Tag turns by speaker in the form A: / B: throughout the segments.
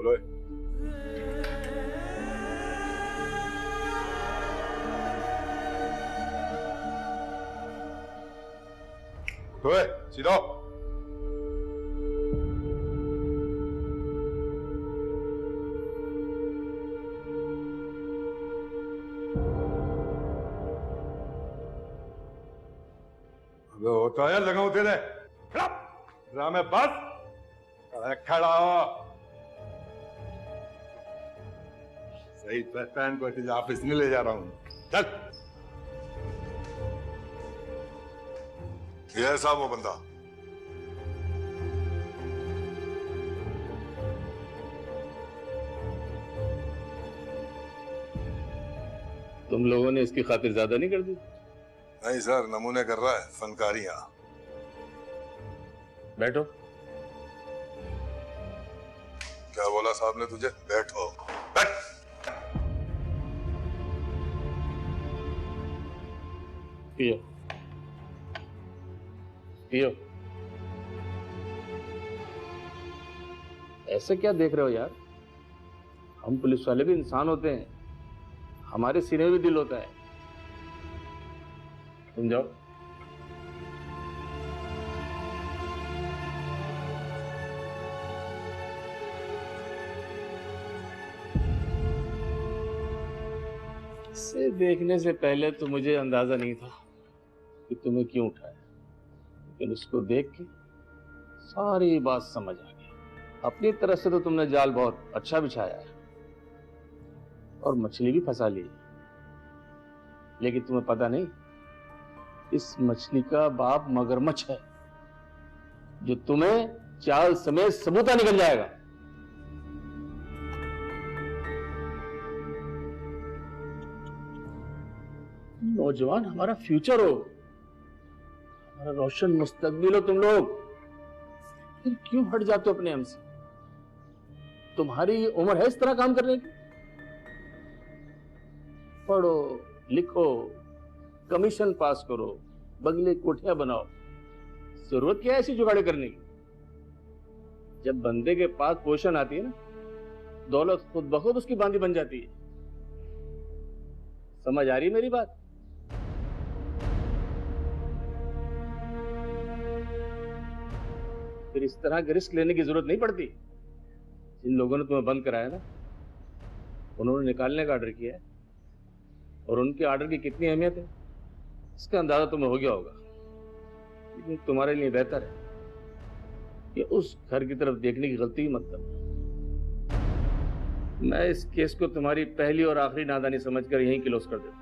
A: बोलो। उठो, सीधा। अबे होता है लगाओ तेरे ड्रामे बस। खड़ा हो सही, पहन को तुझे ऑफिस में ले जा रहा हूँ। चल। ये है साहब वो बंदा।
B: तुम लोगों ने इसकी खातिर ज्यादा नहीं कर दी?
A: नहीं सर, नमूने कर रहा है, फनकारियां।
B: बैठो।
A: क्या बोला साहब ने तुझे? बैठो। बैठ।
B: पियो पियो। ऐसे क्या देख रहे हो यार? हम पुलिस वाले भी इंसान होते हैं, हमारे सीने में भी दिल होता है। तुम जाओ। इसे देखने से पहले तो मुझे अंदाजा नहीं था कि तुम्हें क्यों उठाया, लेकिन उसको देख के सारी बात समझ आ गई। अपनी तरफ से तो तुमने जाल बहुत अच्छा बिछाया है और मछली भी फंसा ली, लेकिन तुम्हें पता नहीं इस मछली का बाप मगरमच्छ है, जो तुम्हें चाल समेत सबूता निकल जाएगा। नौजवान हमारा फ्यूचर हो, हमारा रोशन मुस्तकबिल हो तुम लोग, फिर क्यों हट जाते हो अपने हम से? तुम्हारी उम्र है इस तरह काम करने की? पढ़ो लिखो, कमीशन पास करो, बंगले कोठियां बनाओ, जरूरत क्या है ऐसी जुगाड़े करने की? जब बंदे के पास पोजीशन आती है ना, दौलत खुद ब खुद उसकी बांधी बन जाती है। समझ आ रही है मेरी बात? फिर इस तरह के रिस्क लेने की जरूरत नहीं पड़ती। जिन लोगों ने तुम्हें बंद कराया ना, उन्होंने निकालने का ऑर्डर किया है, और उनके ऑर्डर की कितनी अहमियत है इसका अंदाजा तुम्हें हो गया होगा। लेकिन तुम्हारे लिए बेहतर है कि उस घर की तरफ देखने की गलती ही मत करना। मैं इस केस को तुम्हारी पहली और आखिरी नादानी समझकर यहीं क्लोज कर देता हूं।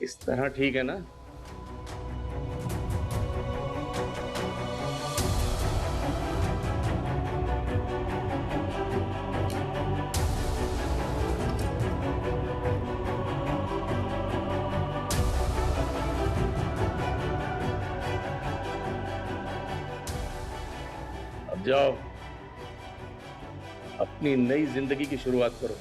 B: इस तरह ठीक है ना? अब जाओ, अपनी नई जिंदगी की शुरुआत करो।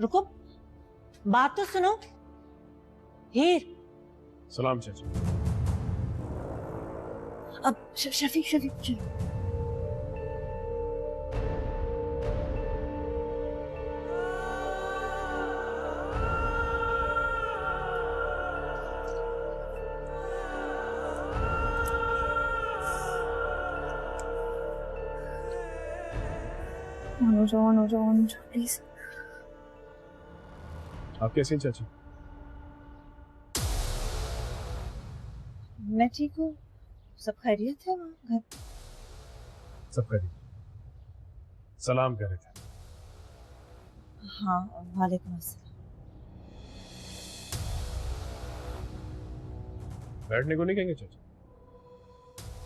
C: रुको, बात तो सुनो। हीर।
D: सलाम चाचा।
C: अब शफीक शफीक चलो।
E: ऑन हो जाओ प्लीज।
D: आप कैसे हैं चाची?
C: मैं ठीक हूँ, सब खैरियत है वहाँ घर?
D: सब खैरियत। सलाम कह रहे थे।
C: हाँ, वालेकुम अस्सलाम।
D: बैठने को नहीं कहेंगे चाचा?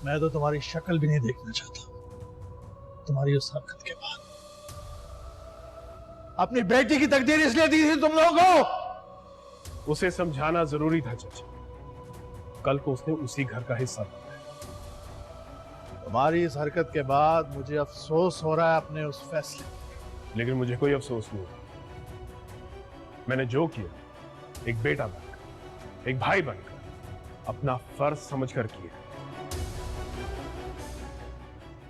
F: मैं तो तुम्हारी शक्ल भी नहीं देखना चाहता तुम्हारी उस हरकत के बाद। अपनी बेटी की तकदीर इसलिए दी थी तुम लोगों को।
D: उसे समझाना जरूरी था चाचा, कल को उसने उसी घर का हिस्सा बना है।
F: तुम्हारी इस हरकत के बाद मुझे अफसोस हो रहा है अपने उस फैसले।
D: लेकिन मुझे कोई अफसोस नहीं हुआ। मैंने जो किया एक बेटा बनकर, एक भाई बनकर, अपना फर्ज समझकर किया।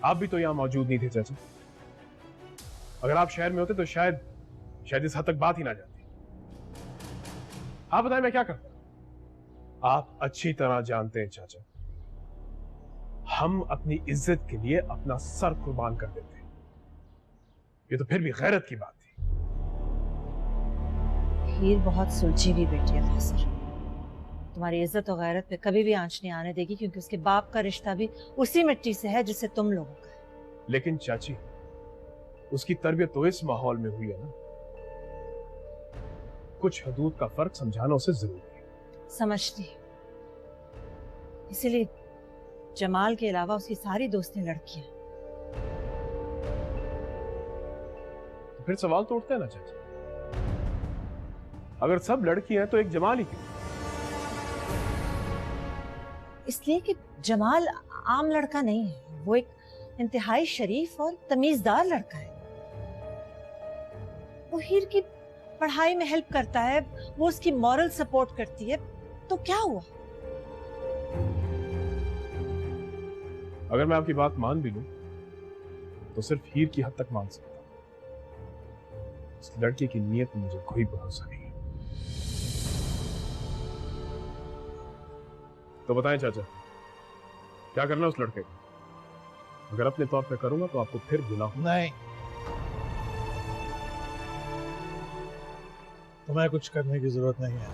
D: आप भी तो यहां मौजूद नहीं थे चाचा। अगर आप शहर में होते तो शायद इस हद तक बात ही ना जाती। आप बताएं मैं क्या करता? आप अच्छी तरह जानते हैं चाचा, हम अपनी इज्जत के लिए अपना सर कुर्बान कर देते हैं। ये तो फिर भी गैरत की बात थी।
C: हीर बहुत सुलझी हुई बेटी है फैसर, तुम्हारी इज्जत और गैरत पे कभी भी आंच नहीं आने देगी, क्योंकि उसके बाप का रिश्ता भी उसी मिट्टी से है जिससे तुम लोगों का है।
D: लेकिन चाची, उसकी तरबियत तो इस माहौल में हुई है ना, कुछ हदूद का फर्क समझाना उसे जरूरी है।
C: समझती, इसीलिए जमाल के अलावा उसकी सारी दोस्तें लड़कियां।
D: तो फिर सवाल तो उठता है ना चाची, अगर सब लड़की हैं तो एक जमाल ही क्यों?
C: इसलिए कि जमाल आम लड़का नहीं है, वो एक इंतहाई शरीफ और तमीजदार लड़का है। वो हीर की पढ़ाई में हेल्प करता है, वो उसकी मॉरल सपोर्ट करती है, तो क्या हुआ?
D: अगर मैं आपकी बात मान भी लूं तो सिर्फ हीर की हद तक मान सकता हूं। इस लड़के की नीयत में मुझे कोई भरोसा नहीं है। तो बताएं चाचा, क्या करना उस लड़के को? अगर अपने तौर पे करूंगा तो आपको फिर गुनाह होगा।
F: नहीं, तुम्हें कुछ करने की जरूरत नहीं है।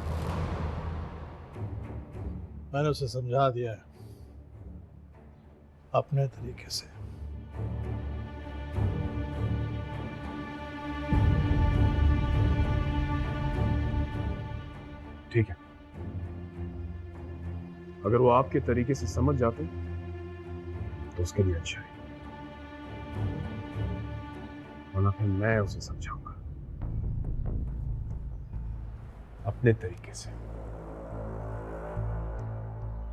F: मैंने उसे समझा दिया है अपने तरीके से।
D: ठीक है, अगर वो आपके तरीके से समझ जाते तो उसके लिए अच्छा है, वरना फिर मैं उसे समझाऊंगा अपने तरीके से।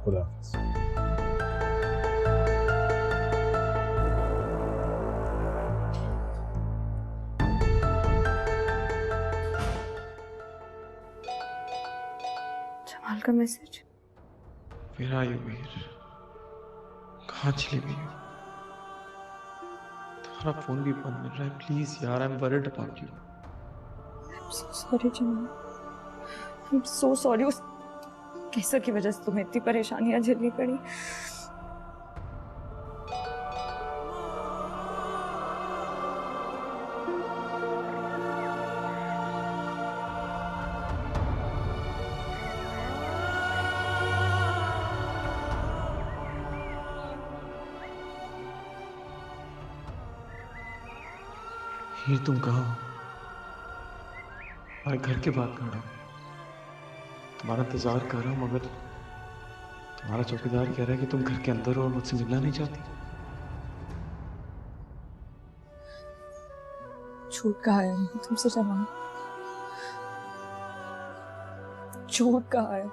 D: खुदा हाफिज।
E: जमाल का मैसेज।
G: Where are you, वीर? कहाँ चली गई हो? तुम्हारा फोन भी बंद मिल रहा है। प्लीज यार, I am worried about you.
E: I'm so sorry Jamal, I'm so sorry। उस कैसर की वजह से तुम्हें इतनी परेशानियां झेलनी पड़ी।
G: हीर, तुम कहाँ हो? हमारे घर के बाहर खड़ा हूँ, तुम्हारा इंतजार कर रहा हूँ, मगर तुम्हारा चौकीदार कह रहा है कि तुम घर के अंदर हो और मुझसे मिलना नहीं चाहती।
E: झूठ कहा है मैंने तुमसे जमाल, झूठ कहा है।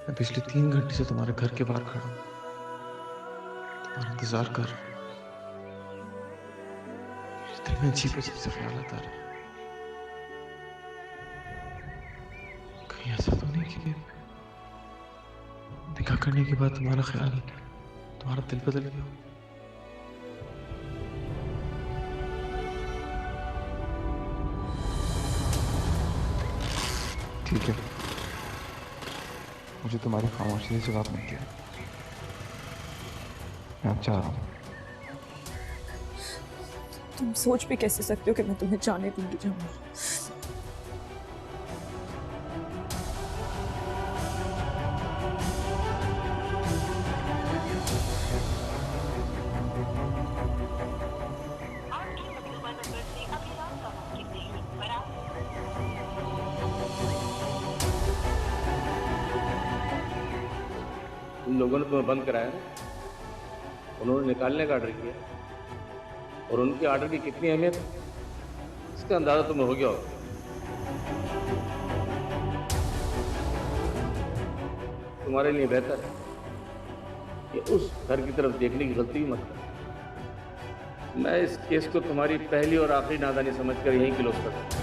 G: मैं पिछले 3 घंटे से तुम्हारे घर के बाहर खड़ा हूँ। तुम्हारा इंतजार कर रहा हूं। दिल में अजीब अजीब से ख्याल आता रहे। कहीं ऐसा तो नहीं कि निकाह करने के बाद तुम्हारा ख्याल, तुम्हारा दिल बदल गया हो? ठीक है, मुझे तुम्हारी खामोशी से जवाब नहीं दिया। मैं अब चाह रहा हूँ।
E: तुम सोच भी कैसे सकते हो कि मैं तुम्हें जाने दूंगी जमाल?
B: उन लोगों ने तुम्हें बंद कराया ना, उन्होंने निकालने का ऑर्डर किया, और उनके ऑर्डर की कितनी अहमियत है इसका अंदाजा तुम्हें हो गया होगा। तुम्हारे लिए बेहतर है कि उस घर की तरफ देखने की गलती मत कर। मैं इस केस को तुम्हारी पहली और आखिरी नादानी समझकर यहीं क्लोज कर दूं।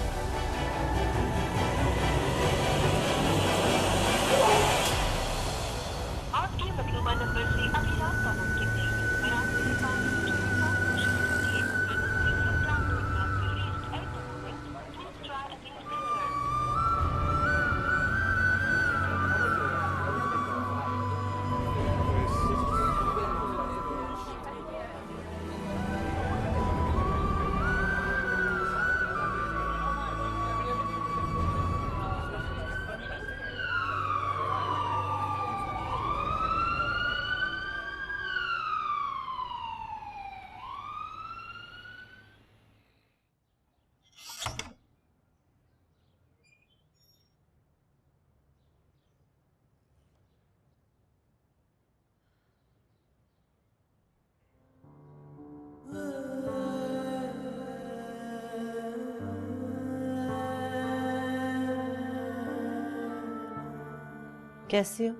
C: कैसी हो?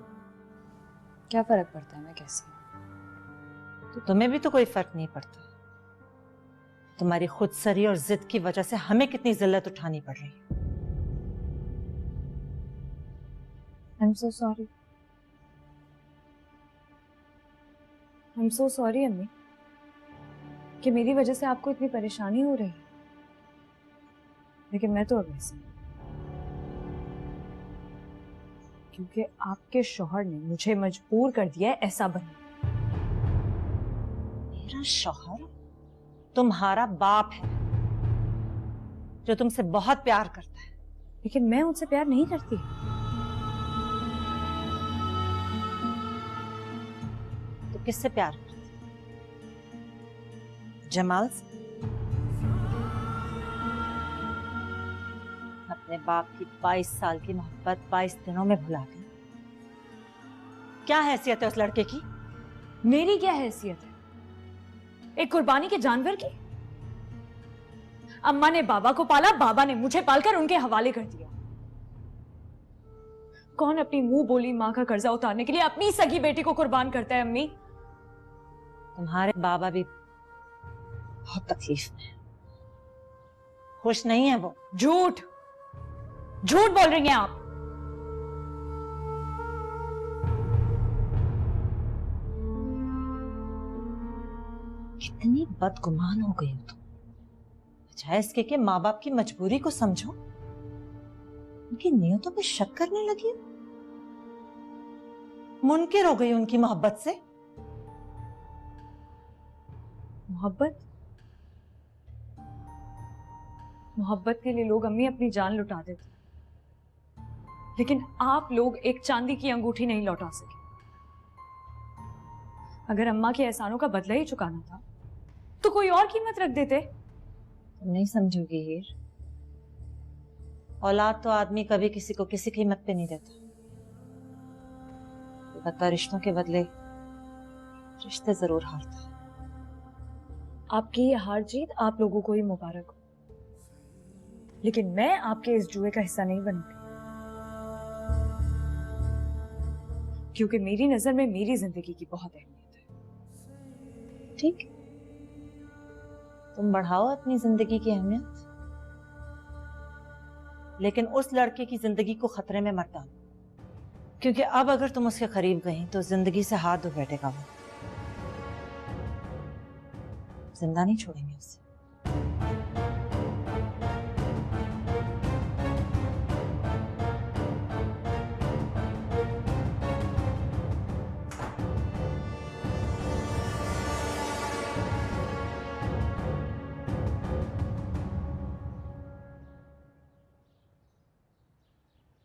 E: क्या फर्क पड़ता है मैं कैसी हूँ?
C: तो तुम्हें भी तो कोई फर्क नहीं पड़ता। तुम्हारी खुदसरी और जिद की वजह से हमें कितनी जिल्लत उठानी पड़ रही है।
E: I'm so sorry. I'm so sorry अम्मी कि मेरी वजह से आपको इतनी परेशानी हो रही है, लेकिन मैं तो अब ऐसी, क्योंकि आपके शौहर ने मुझे मजबूर कर दिया है ऐसा बनने।
C: मेरा शौहर तुम्हारा बाप है जो तुमसे बहुत प्यार करता है,
E: लेकिन मैं उनसे प्यार नहीं करती।
C: तो किससे प्यार करती? जमाल से? अपने बाप की 22 साल की मोहब्बत 22 दिनों में भुला गई। क्या हैसियत है उस लड़के की?
E: मेरी क्या हैसियत है? एक कुर्बानी के जानवर की। अम्मा ने बाबा को पाला, बाबा ने मुझे पालकर उनके हवाले कर दिया। कौन अपनी मुंह बोली माँ का कर्जा उतारने के लिए अपनी सगी बेटी को कुर्बान करता है अम्मी?
C: तुम्हारे बाबा भी बहुत तकलीफ में है, खुश नहीं है वो।
E: झूठ झूठ बोल रही हैं आप।
C: कितनी बदगुमान हो गई हो तुम। बजाय इसके कि माँ बाप की मजबूरी को समझो, उनकी नियतों पे शक करने लगी हो। मुनकिर हो गई उनकी मोहब्बत से।
E: मोहब्बत मोहब्बत के लिए लोग अम्मी अपनी जान लुटा देते, लेकिन आप लोग एक चांदी की अंगूठी नहीं लौटा सके। अगर अम्मा के एहसानों का बदला ही चुकाना था तो कोई और कीमत रख देते।
C: तुम नहीं समझोगी हीर, औलाद तो आदमी कभी किसी को किसी कीमत पे नहीं देता। अलबत्ता रिश्तों के बदले रिश्ते जरूर हारता है।
E: आपकी ये हार जीत आप लोगों को ही मुबारक हो, लेकिन मैं आपके इस जुए का हिस्सा नहीं बनूंगी, क्योंकि मेरी नजर में मेरी जिंदगी की बहुत अहमियत है।
C: ठीक, तुम बढ़ाओ अपनी जिंदगी की अहमियत, लेकिन उस लड़के की जिंदगी को खतरे में मत डालो, क्योंकि अब अगर तुम उसके करीब गई तो जिंदगी से हाथ धो बैठेगा वो। जिंदा नहीं छोड़ेंगे उसे।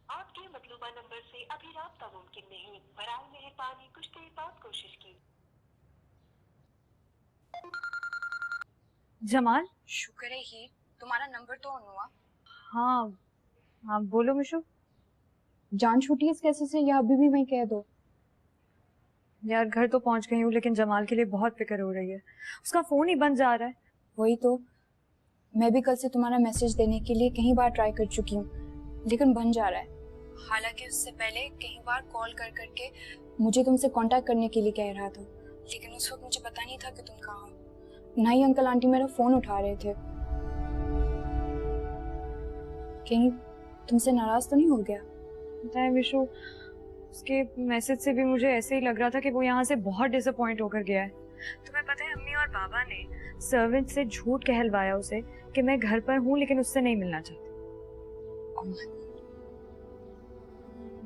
H: आपके मतलूबा नंबर से अभी राब्ता मुमकिन नहीं, बराए मेहरबानी कुछ देर बाद कोशिश की।
E: जमाल।
I: शुक्र है ही तुम्हारा नंबर तो ऑन हुआ।
E: हाँ हाँ बोलो मिशु।
I: जान छूटी इस कैसे से, या अभी भी वहीं कह दो।
E: यार घर तो पहुंच गई हूँ, लेकिन जमाल के लिए बहुत फिक्र हो रही है। उसका फोन ही बंद जा रहा है।
I: वही तो, मैं भी कल से तुम्हारा मैसेज देने के लिए कई बार ट्राई कर चुकी हूँ, लेकिन बंद जा रहा है। हालांकि उससे पहले कई बार कॉल कर करके मुझे तुमसे कांटेक्ट करने के लिए कह रहा था, लेकिन उस वक्त मुझे पता नहीं था कि तुम कहाँ हो। ना ही अंकल आंटी मेरा फोन उठा रहे थे। कहीं तुमसे नाराज तो नहीं हो गया?
E: पता है मिशु, उसके मैसेज से भी मुझे ऐसे ही लग रहा था कि वो यहाँ से बहुत डिसअपॉइंट होकर गया है। तुम्हें पता है, अम्मी और बाबा ने सर्वेंट से झूठ कहलवाया उसे कि मैं घर पर हूँ लेकिन उससे नहीं मिलना चाहती।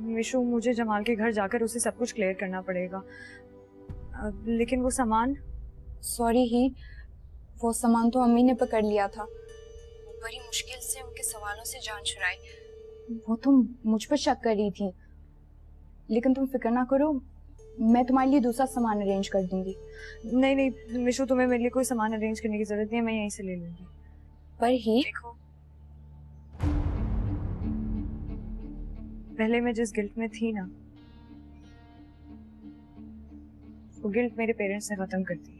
E: मिशु, मुझे जमाल के घर जाकर उसे सब कुछ क्लियर करना पड़ेगा। लेकिन वो सामान।
I: सॉरी ही, वो सामान तो अम्मी ने पकड़ लिया था। बड़ी मुश्किल से उनके सवालों से जान छुड़ाई। वो तुम मुझ पर शक कर रही थी, लेकिन तुम फिक्र ना करो, मैं तुम्हारे लिए दूसरा सामान अरेंज कर दूंगी।
E: नहीं नहीं मिशु, तुम्हें मेरे लिए कोई सामान अरेंज करने की जरूरत नहीं है, मैं यहीं से ले लूंगी।
I: पर ही
E: देखो, पहले मैं जिस गिल्ट में थी ना, वो गिल्ट मेरे पेरेंट्स ने खत्म कर दी है।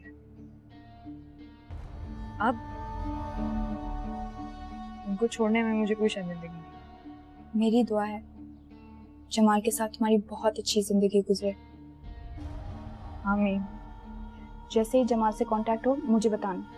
E: अब उनको छोड़ने में मुझे कोई शर्मिंदगी नहीं।
I: मेरी दुआ है जमाल के साथ तुम्हारी बहुत अच्छी जिंदगी गुजरे।
E: आमीन।
I: जैसे ही जमाल से कांटेक्ट हो मुझे बताना।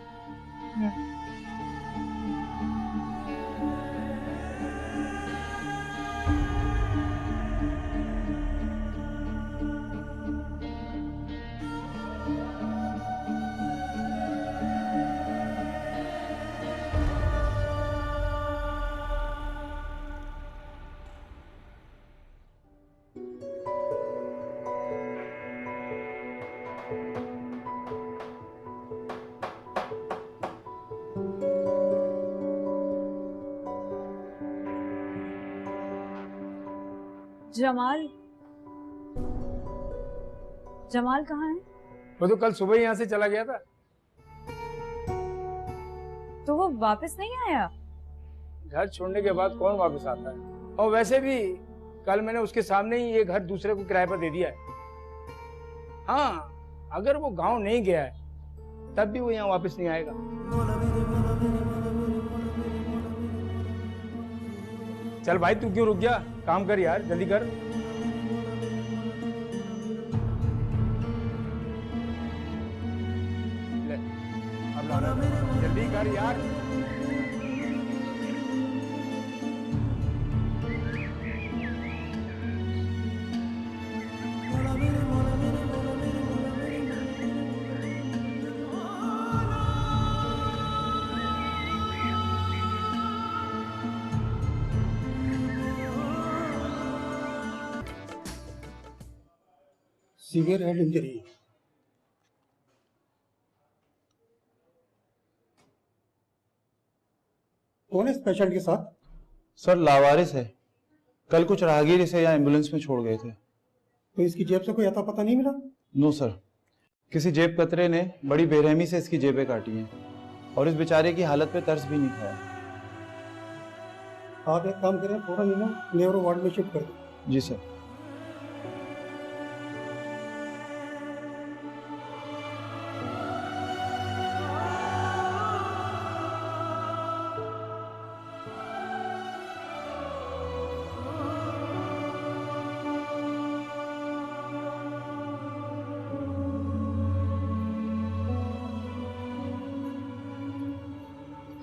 E: जमाल, जमाल कहाँ है?
J: वो तो कल सुबह ही यहाँ से चला गया था।
E: तो वो वापस नहीं आया?
J: घर छोड़ने के बाद कौन वापस आता है? और वैसे भी कल मैंने उसके सामने ही ये घर दूसरे को किराए पर दे दिया है। हाँ, अगर वो गांव नहीं गया है तब भी वो यहाँ वापस नहीं आएगा। चल भाई, तू क्यों रुक गया? काम कर यार, जल्दी कर। ले, अब लाना, जल्दी कर यार।
F: Severe head injury. कौन है इस पेशेंट के साथ?
K: सर लावारिस है। कल कुछ राहगीर इसे यहाँ एम्बुलेंस में छोड़ गए थे।
F: तो इसकी जेब से कोई अता पता नहीं मिला?
K: नो सर, किसी जेब कतरे ने बड़ी बेरहमी से इसकी जेबें काटी हैं और इस बेचारे की हालत पे तरस भी नहीं खाया।
F: आप एक काम करें, थोड़ा इन्हें नेवरो वार्ड में शिफ्ट कर दें।
K: जी सर।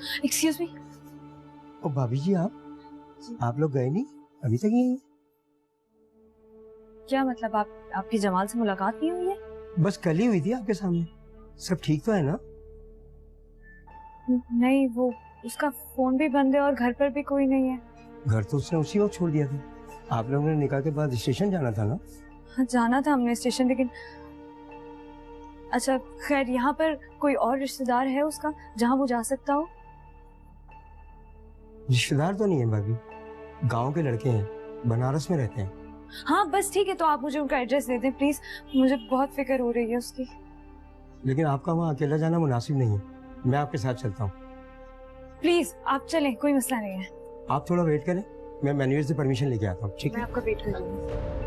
E: Excuse me.
L: ओ भाभी जी, आप लोग गए नहीं अभी तक? यहीं
E: क्या मतलब आपकी जमाल से मुलाकात नहीं हुई है?
L: बस कल ही हुई थी आपके सामने। सब ठीक तो है ना?
E: नहीं, वो उसका फोन भी बंद है और घर पर भी कोई नहीं है।
L: घर तो उसने उसी वक्त छोड़ दिया था। आप लोगों ने निकाह के बाद स्टेशन जाना था ना?
E: हाँ, जाना था हमने स्टेशन, लेकिन अच्छा खैर, यहाँ पर कोई और रिश्तेदार है उसका जहाँ वो जा सकता हो?
L: रिश्तेदार तो नहीं है भाभी, गांव के लड़के हैं, बनारस में रहते हैं।
E: हाँ बस ठीक है, तो आप मुझे उनका एड्रेस दे दें प्लीज, मुझे बहुत फिक्र हो रही है उसकी।
L: लेकिन आपका वहाँ अकेला जाना मुनासिब नहीं है, मैं आपके साथ चलता हूँ।
E: प्लीज आप चलें, कोई मसला नहीं है।
L: आप थोड़ा वेट करें, मैं मैनेजर से परमिशन लेके आता हूँ। ठीक है,
E: मैं आपका वेट कर रही हूँ।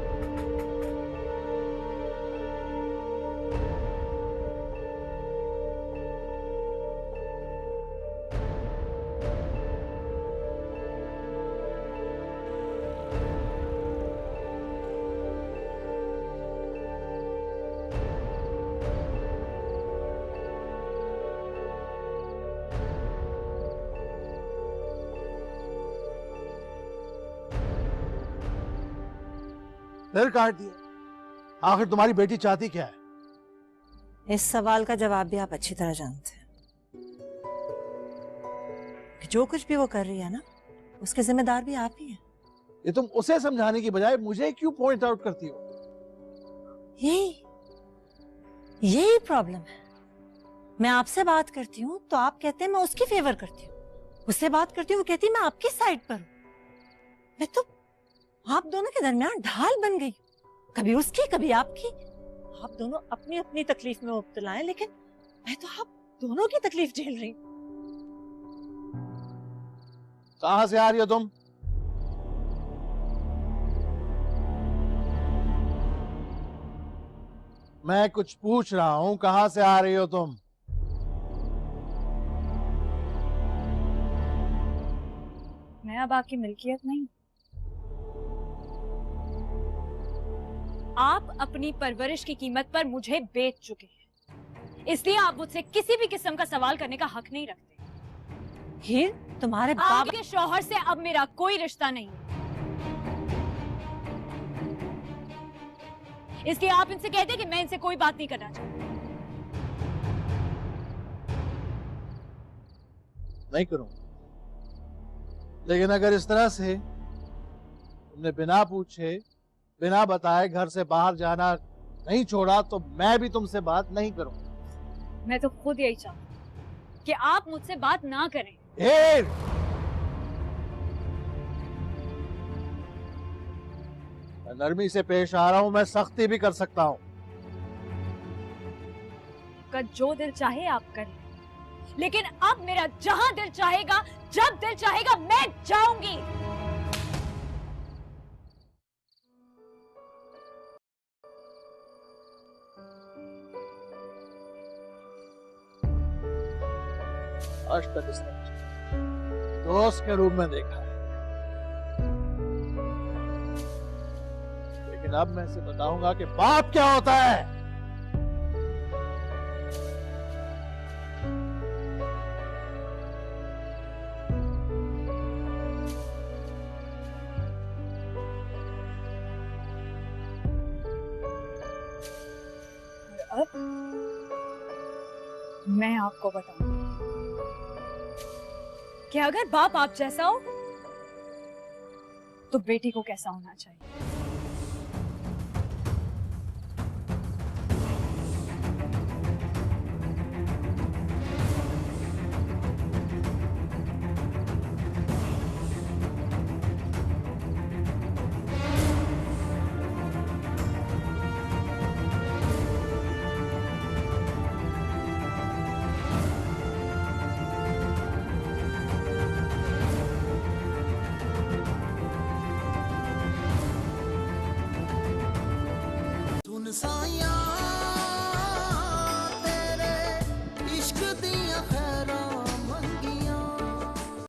F: फिर काट दिया। आखिर तुम्हारी बेटी चाहती क्या है?
C: इस सवाल का जवाब भी आप अच्छी तरह जानते हैं कि जो कुछ भी वो कर रही है ना, उसके जिम्मेदार भी आप ही हैं।
F: ये तुम उसे समझाने की बजाय मुझे क्यों पॉइंट आउट करती हो?
C: यही प्रॉब्लम है। मैं आपसे बात करती हूँ तो आप कहते हैं मैं उसकी फेवर करती हूँ, उससे बात करती हूँ वो कहती है मैं आपकी साइड पर हूँ। मैं तो आप दोनों के दरमियान ढाल बन गई, कभी उसकी कभी आपकी। आप दोनों अपनी अपनी तकलीफ में मुब्तला हैं, लेकिन मैं तो आप दोनों की तकलीफ झेल रही हूँ।
F: कहां से आ रही हो तुम? मैं कुछ पूछ रहा हूं, कहां से आ रही हो तुम?
E: मैं अब आपकी मिल्कियत नहीं। आप अपनी परवरिश की कीमत पर मुझे बेच चुके हैं, इसलिए आप मुझसे किसी भी किस्म का सवाल करने का हक नहीं रखते।
C: हीर, तुम्हारे
E: आपके शौहर से अब मेरा कोई रिश्ता नहीं, इसलिए आप इनसे कहते कि मैं इनसे कोई बात नहीं करना चाहती।
F: नहीं करूंगा, लेकिन अगर इस तरह से तुमने बिना पूछे बिना बताए घर से बाहर जाना नहीं छोड़ा तो मैं भी तुमसे बात नहीं करूंगा।
E: मैं तो खुद यही चाहती कि आप मुझसे बात ना करें।
F: मैं नरमी से पेश आ रहा हूं, मैं सख्ती भी कर सकता हूं।
E: आपका जो दिल चाहे आप करें, लेकिन अब मेरा जहां दिल चाहेगा जब दिल चाहेगा मैं जाऊंगी।
F: आज तक इसने दोस्त के रूप में देखा है, लेकिन अब मैं इसे बताऊंगा कि बाप क्या होता है।
E: अब मैं आपको बताऊंगी कि अगर बाप आप जैसा हो तो बेटी को कैसा होना चाहिए।